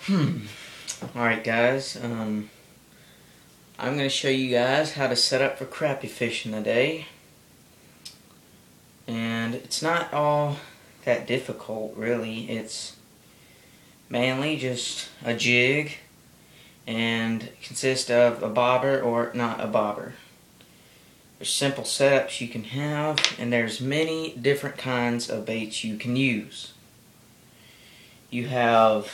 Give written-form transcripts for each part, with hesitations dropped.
Alright guys, I'm going to show you guys how to set up for crappie fishing today. And it's not all that difficult really. It's mainly just a jig and consists of a bobber or not a bobber. There's simple setups you can have, and there's many different kinds of baits you can use. You have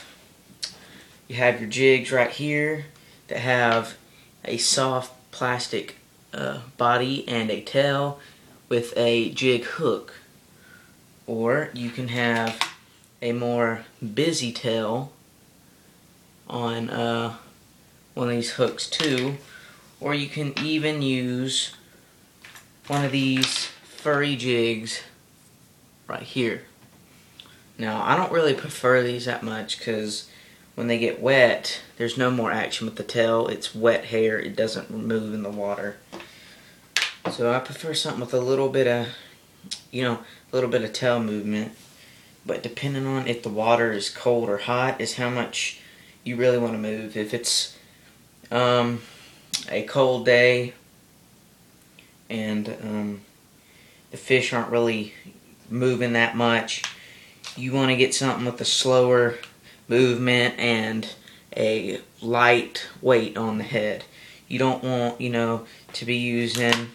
your jigs right here that have a soft plastic body and a tail with a jig hook, or you can have a more busy tail on one of these hooks too, or you can even use one of these furry jigs right here. Now I don't really prefer these that much because when they get wet, there's no more action with the tail. It's wet hair. It doesn't move in the water. So I prefer something with a little bit of, tail movement. But depending on if the water is cold or hot is how much you really want to move. If it's a cold day and the fish aren't really moving that much, you want to get something with a slower movement and a light weight on the head. You don't want, to be using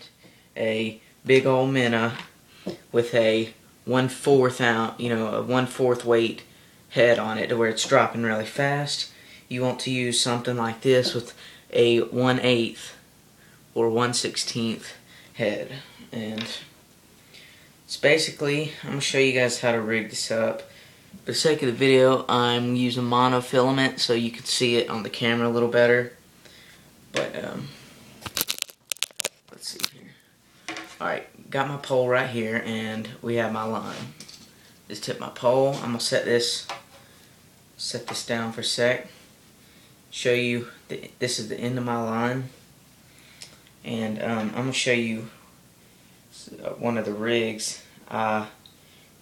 a big old minnow with a 1/4 weight head on it to where it's dropping really fast. You want to use something like this with a 1/8 or 1/16 head. And it's basically, I'm going to show you guys how to rig this up. For the sake of the video, I'm using monofilament so you can see it on the camera a little better. But, let's see here. Alright, got my pole right here, and we have my line. Just tip my pole. I'm going to set this down for a sec. Show you, this is the end of my line. And I'm going to show you one of the rigs I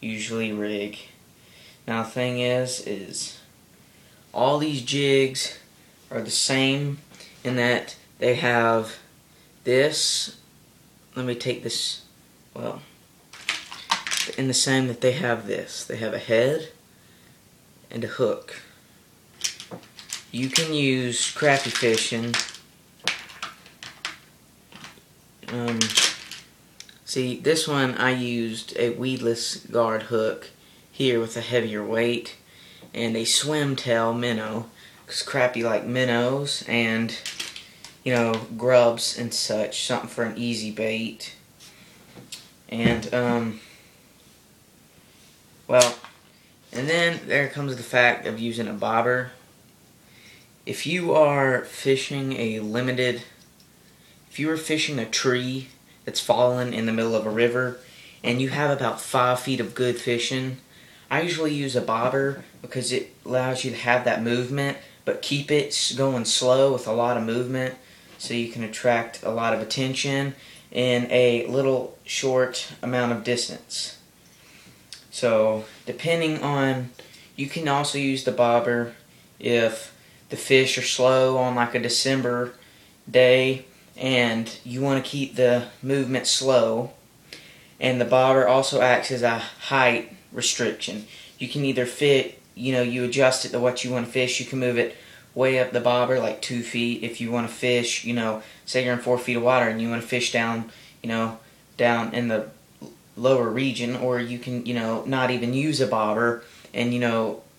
usually rig. Now the thing is all these jigs are the same in that they have this, let me take this, well, in the same that they have this. They have a head and a hook. You can use crappie fishing. See, this one I used a weedless guard hook here with a heavier weight and a swim tail minnow, because crappie like minnows and grubs and such, something for an easy bait. And well, and then there comes the fact of using a bobber. If you are fishing if you are fishing a tree that's fallen in the middle of a river and you have about 5 feet of good fishing, I usually use a bobber because it allows you to have that movement but keep it going slow with a lot of movement so you can attract a lot of attention in a little short amount of distance. So depending on, you can also use the bobber if the fish are slow on like a December day and you want to keep the movement slow, and the bobber also acts as a height restriction. You can either you adjust it to what you want to fish. You can move it way up the bobber like 2 feet if you want to fish, say you're in 4 feet of water and you want to fish down, down in the lower region, or you can, not even use a bobber and,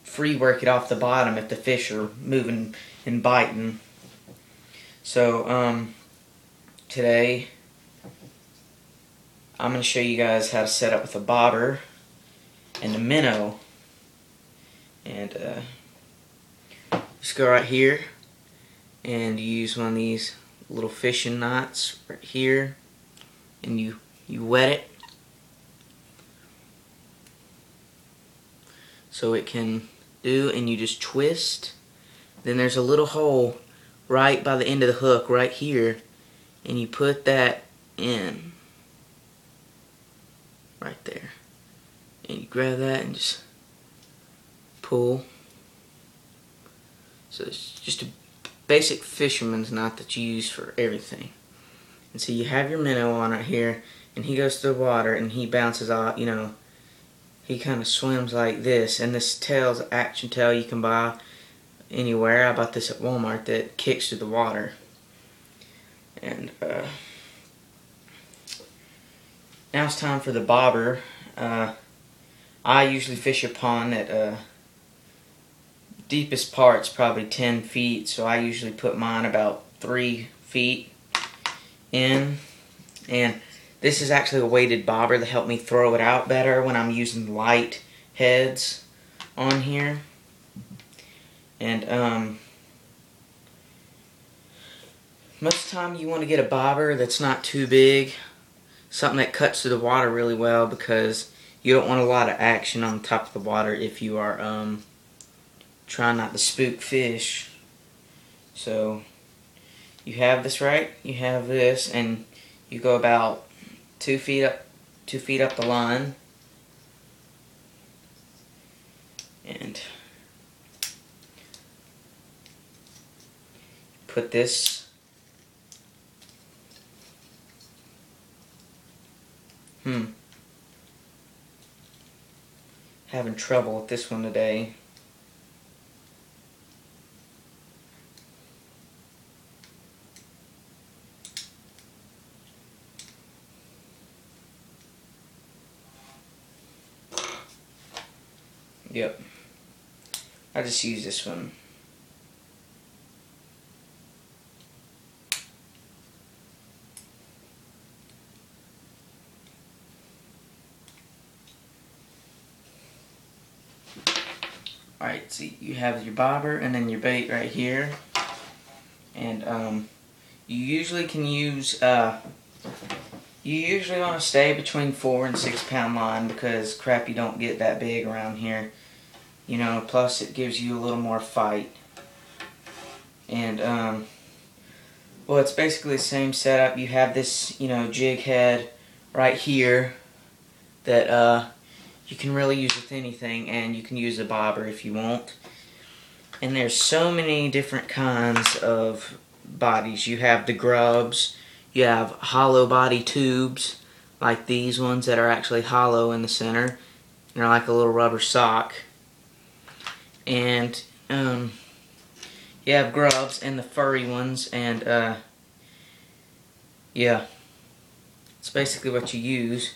free work it off the bottom if the fish are moving and biting. So, today I'm going to show you guys how to set up with a bobber and a minnow. And just go right here and use one of these little fishing knots right here, and you wet it so it can do, and you just twist. Then there's a little hole right by the end of the hook right here, and you put that in right there, and you grab that and just pull. So it's just a basic fisherman's knot that you use for everything. And so you have your minnow on right here, and he goes to the water and he bounces off, you know, he kind of swims like this. And this tail's an action tail you can buy anywhere. I bought this at Walmart that kicks through the water. And now it's time for the bobber. I usually fish a pond that deepest part's probably 10 feet, so I usually put mine about 3 feet in. And this is actually a weighted bobber to help me throw it out better when I'm using light heads on here. And most of the time you want to get a bobber that's not too big, something that cuts through the water really well, because you don't want a lot of action on top of the water if you are trying not to spook fish. So you have this, right? You have this, and you go about 2 feet up the line, and put this having trouble with this one today. Yep. I just use this one. Alright, so you have your bobber and then your bait right here. And you usually can use, you usually want to stay between 4 and 6 pound line, because crappie don't get that big around here. You know, plus it gives you a little more fight. And, well, it's basically the same setup. You have this, you know, jig head right here that, you can really use with anything, and you can use a bobber if you want. And there's so many different kinds of bodies. You have the grubs, you have hollow body tubes, like these ones that are actually hollow in the center. They're like a little rubber sock. And you have grubs and the furry ones, and yeah, it's basically what you use.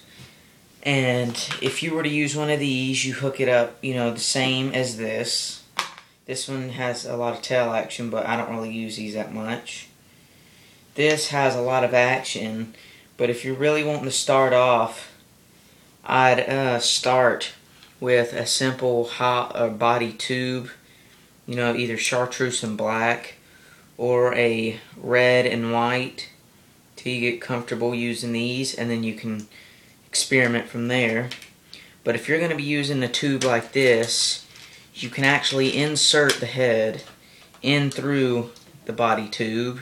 And if you were to use one of these, you hook it up, you know, the same as this. This one has a lot of tail action, but I don't really use these that much. This has a lot of action, but if you're really wanting to start off, I'd start with a simple body tube, you know, either chartreuse and black, or a red and white, till you get comfortable using these, and then you can experiment from there. But if you're going to be using a tube like this, you can actually insert the head in through the body tube.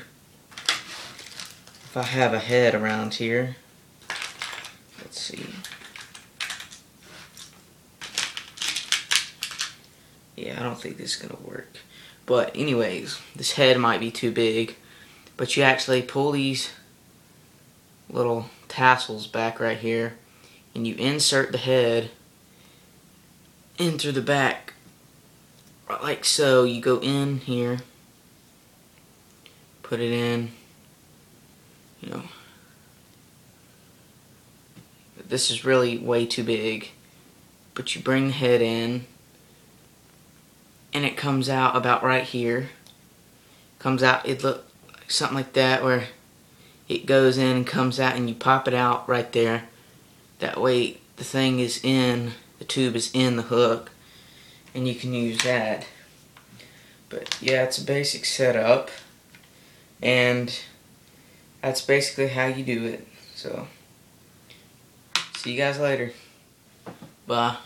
If I have a head around here, let's see. Yeah, I don't think this is going to work. But anyways, this head might be too big, but you actually pull these little tassels back right here, and you insert the head in through the back, like so. You go in here, put it in, you know. This is really way too big, but you bring the head in, and it comes out about right here. Comes out, it look like something like that, where it goes in and comes out, and you pop it out right there. That way the thing is in, the tube is in the hook, and you can use that. But yeah, it's a basic setup, and that's basically how you do it. So, see you guys later. Bye.